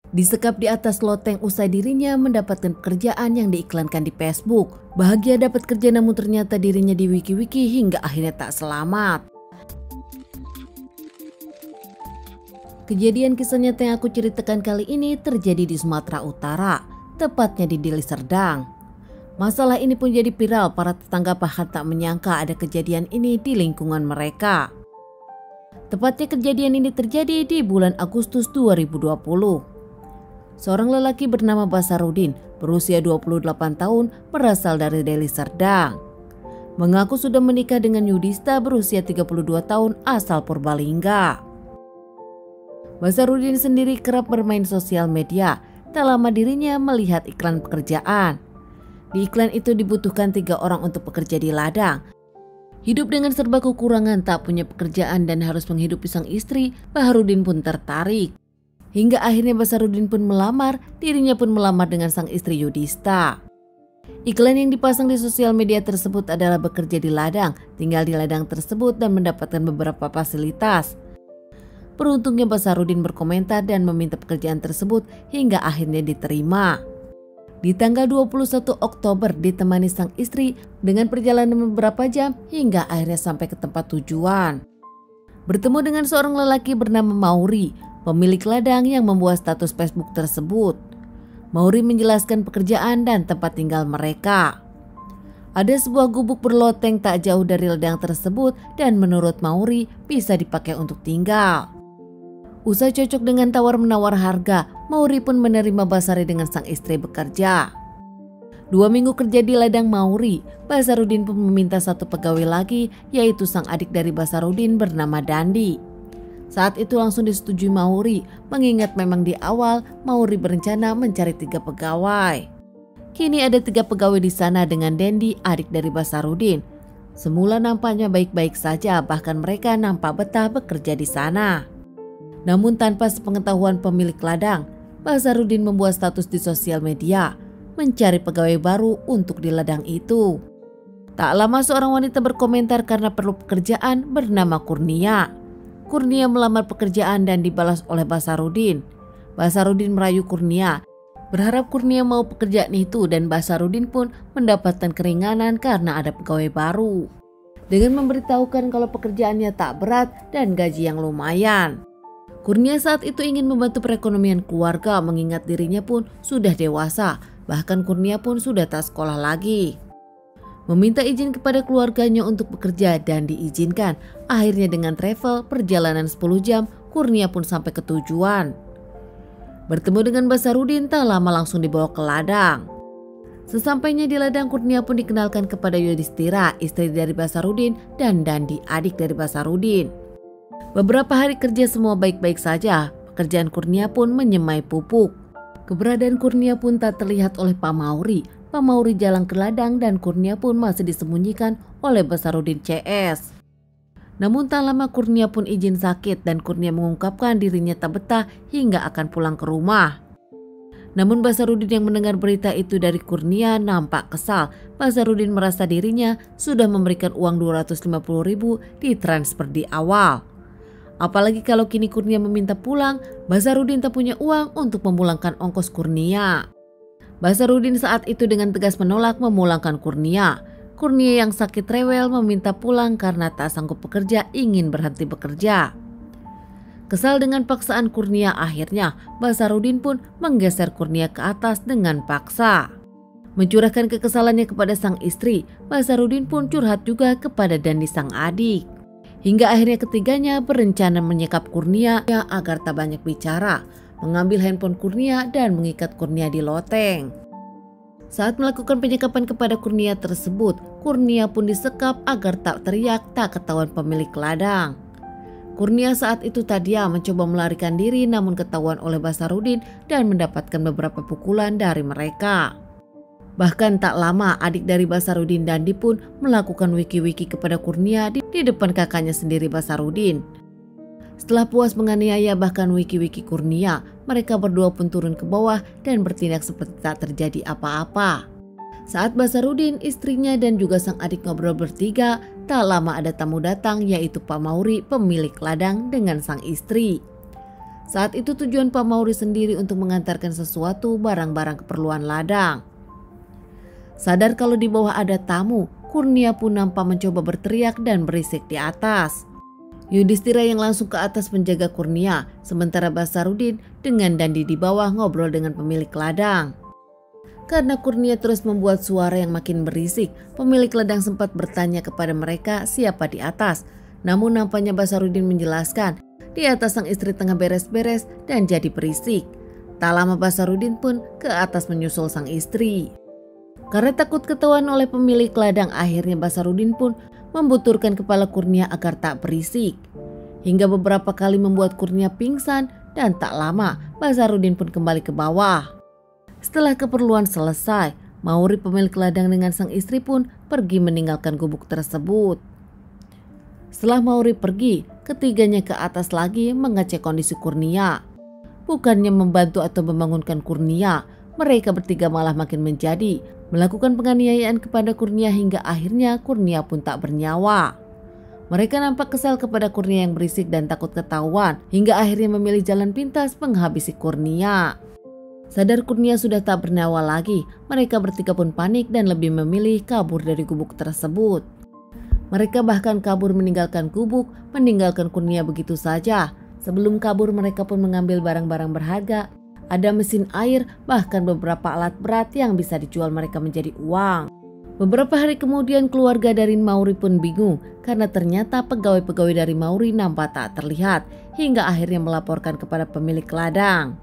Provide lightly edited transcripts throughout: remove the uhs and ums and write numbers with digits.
Disekap di atas loteng usai dirinya mendapatkan pekerjaan yang diiklankan di Facebook. Bahagia dapat kerja namun ternyata dirinya di wiki-wiki hingga akhirnya tak selamat. Kejadian kisah nyata yang aku ceritakan kali ini terjadi di Sumatera Utara, tepatnya di Deli Serdang. Masalah ini pun jadi viral, para tetangga bahkan tak menyangka ada kejadian ini di lingkungan mereka. Tepatnya kejadian ini terjadi di bulan Agustus 2020. Seorang lelaki bernama Basarudin berusia 28 tahun berasal dari Deli Serdang. Mengaku sudah menikah dengan Yudhista berusia 32 tahun asal Purbalingga. Basarudin sendiri kerap bermain sosial media. Tak lama dirinya melihat iklan pekerjaan. Di iklan itu dibutuhkan 3 orang untuk bekerja di ladang. Hidup dengan serba kekurangan, tak punya pekerjaan dan harus menghidupi sang istri, Baharudin pun tertarik. Hingga akhirnya Basarudin pun melamar, dirinya pun melamar dengan sang istri Yudhista. Iklan yang dipasang di sosial media tersebut adalah bekerja di ladang, tinggal di ladang tersebut dan mendapatkan beberapa fasilitas. Beruntungnya Basarudin berkomentar dan meminta pekerjaan tersebut hingga akhirnya diterima. Di tanggal 21 Oktober ditemani sang istri dengan perjalanan beberapa jam hingga akhirnya sampai ke tempat tujuan. Bertemu dengan seorang lelaki bernama Mauri, pemilik ladang yang membuat status Facebook tersebut. Mauri menjelaskan pekerjaan dan tempat tinggal mereka. Ada sebuah gubuk berloteng tak jauh dari ladang tersebut dan menurut Mauri bisa dipakai untuk tinggal. Usai cocok dengan tawar-menawar harga, Mauri pun menerima Basari dengan sang istri bekerja. 2 minggu kerja di ladang Mauri, Basarudin pun meminta 1 pegawai lagi, yaitu sang adik dari Basarudin bernama Dandi. Saat itu langsung disetujui Mauri, mengingat memang di awal Mauri berencana mencari 3 pegawai. Kini ada 3 pegawai di sana dengan Dandi, adik dari Basarudin. Semula nampaknya baik-baik saja, bahkan mereka nampak betah bekerja di sana. Namun tanpa sepengetahuan pemilik ladang, Basarudin membuat status di sosial media, mencari pegawai baru untuk di ladang itu. Tak lama seorang wanita berkomentar karena perlu pekerjaan bernama Kurnia. Kurnia melamar pekerjaan dan dibalas oleh Basarudin. Basarudin merayu Kurnia, berharap Kurnia mau pekerjaan itu dan Basarudin pun mendapatkan keringanan karena ada pegawai baru. Dengan memberitahukan kalau pekerjaannya tak berat dan gaji yang lumayan. Kurnia saat itu ingin membantu perekonomian keluarga mengingat dirinya pun sudah dewasa, bahkan Kurnia pun sudah tak sekolah lagi. Meminta izin kepada keluarganya untuk bekerja dan diizinkan. Akhirnya dengan travel perjalanan 10 jam, Kurnia pun sampai ke tujuan. Bertemu dengan Basarudin tak lama langsung dibawa ke ladang. Sesampainya di ladang, Kurnia pun dikenalkan kepada Yudhistira, istri dari Basarudin, dan Dandi, adik dari Basarudin. Beberapa hari kerja semua baik-baik saja, pekerjaan Kurnia pun menyemai pupuk. Keberadaan Kurnia pun tak terlihat oleh Pak Mauri. Pak Mauri jalan ke ladang dan Kurnia pun masih disembunyikan oleh Basarudin CS. Namun tak lama Kurnia pun izin sakit dan Kurnia mengungkapkan dirinya tak betah hingga akan pulang ke rumah. Namun Basarudin yang mendengar berita itu dari Kurnia nampak kesal. Basarudin merasa dirinya sudah memberikan uang 250.000 ditransfer di awal. Apalagi kalau kini Kurnia meminta pulang, Basarudin tak punya uang untuk memulangkan ongkos Kurnia. Basarudin saat itu dengan tegas menolak memulangkan Kurnia. Kurnia yang sakit rewel meminta pulang karena tak sanggup bekerja, ingin berhenti bekerja. Kesal dengan paksaan Kurnia, akhirnya Basarudin pun menggeser Kurnia ke atas dengan paksa. Mencurahkan kekesalannya kepada sang istri, Basarudin pun curhat juga kepada Dandi sang adik. Hingga akhirnya ketiganya berencana menyekap Kurnia agar tak banyak bicara, mengambil handphone Kurnia dan mengikat Kurnia di loteng. Saat melakukan penyekapan kepada Kurnia tersebut, Kurnia pun disekap agar tak teriak, tak ketahuan pemilik ladang. Kurnia saat itu tadi mencoba melarikan diri namun ketahuan oleh Basarudin dan mendapatkan beberapa pukulan dari mereka. Bahkan tak lama adik dari Basarudin, Dandi pun melakukan wiki-wiki kepada Kurnia di depan kakaknya sendiri Basarudin. Setelah puas menganiaya bahkan wiki-wiki Kurnia, mereka berdua pun turun ke bawah dan bertindak seperti tak terjadi apa-apa. Saat Basarudin, istrinya dan juga sang adik ngobrol bertiga, tak lama ada tamu datang yaitu Pak Mauri, pemilik ladang dengan sang istri. Saat itu tujuan Pak Mauri sendiri untuk mengantarkan sesuatu barang-barang keperluan ladang. Sadar kalau di bawah ada tamu, Kurnia pun nampak mencoba berteriak dan berisik di atas. Yudhistira yang langsung ke atas menjaga Kurnia, sementara Basarudin dengan Dandi di bawah ngobrol dengan pemilik ladang. Karena Kurnia terus membuat suara yang makin berisik, pemilik ladang sempat bertanya kepada mereka siapa di atas. Namun nampaknya Basarudin menjelaskan, di atas sang istri tengah beres-beres dan jadi berisik. Tak lama Basarudin pun ke atas menyusul sang istri. Karena takut ketahuan oleh pemilik ladang, akhirnya Basarudin pun membuturkan kepala Kurnia agar tak berisik. Hingga beberapa kali membuat Kurnia pingsan dan tak lama Basarudin pun kembali ke bawah. Setelah keperluan selesai, Mauri pemilik ladang dengan sang istri pun pergi meninggalkan gubuk tersebut. Setelah Mauri pergi, ketiganya ke atas lagi mengecek kondisi Kurnia. Bukannya membantu atau membangunkan Kurnia, mereka bertiga malah makin menjadi, melakukan penganiayaan kepada Kurnia hingga akhirnya Kurnia pun tak bernyawa. Mereka nampak kesal kepada Kurnia yang berisik dan takut ketahuan, hingga akhirnya memilih jalan pintas menghabisi Kurnia. Sadar Kurnia sudah tak bernyawa lagi, mereka bertiga pun panik dan lebih memilih kabur dari gubuk tersebut. Mereka bahkan kabur meninggalkan gubuk, meninggalkan Kurnia begitu saja. Sebelum kabur mereka pun mengambil barang-barang berharga, ada mesin air, bahkan beberapa alat berat yang bisa dijual mereka menjadi uang. Beberapa hari kemudian keluarga dari Mauri pun bingung karena ternyata pegawai-pegawai dari Mauri nampak tak terlihat, hingga akhirnya melaporkan kepada pemilik ladang.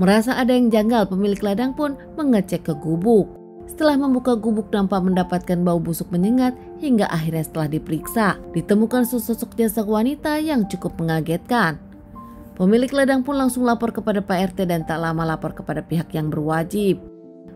Merasa ada yang janggal, pemilik ladang pun mengecek ke gubuk. Setelah membuka gubuk nampak mendapatkan bau busuk menyengat, hingga akhirnya setelah diperiksa ditemukan sesosok jasad wanita yang cukup mengagetkan. Pemilik ladang pun langsung lapor kepada Pak RT dan tak lama lapor kepada pihak yang berwajib.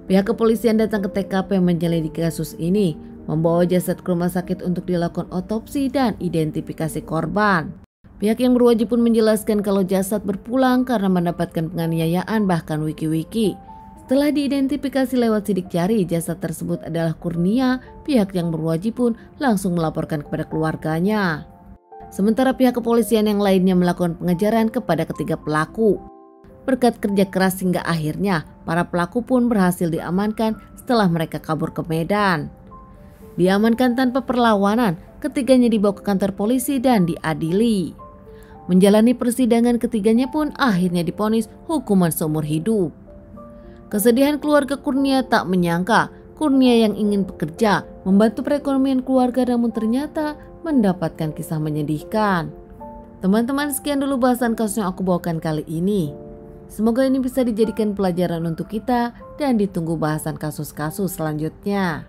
Pihak kepolisian datang ke TKP menyelidiki kasus ini, membawa jasad ke rumah sakit untuk dilakukan otopsi dan identifikasi korban. Pihak yang berwajib pun menjelaskan kalau jasad berpulang karena mendapatkan penganiayaan, bahkan wiki-wiki. Setelah diidentifikasi lewat sidik jari, jasad tersebut adalah Kurnia. Pihak yang berwajib pun langsung melaporkan kepada keluarganya. Sementara pihak kepolisian yang lainnya melakukan pengejaran kepada ketiga pelaku. Berkat kerja keras hingga akhirnya para pelaku pun berhasil diamankan setelah mereka kabur ke Medan. Diamankan tanpa perlawanan, ketiganya dibawa ke kantor polisi dan diadili. Menjalani persidangan, ketiganya pun akhirnya divonis hukuman seumur hidup. Kesedihan keluarga Kurnia tak menyangka Kurnia yang ingin bekerja membantu perekonomian keluarga namun ternyata mendapatkan kisah menyedihkan. Teman-teman, sekian dulu bahasan kasus yang aku bawakan kali ini. Semoga ini bisa dijadikan pelajaran untuk kita dan ditunggu bahasan kasus-kasus selanjutnya.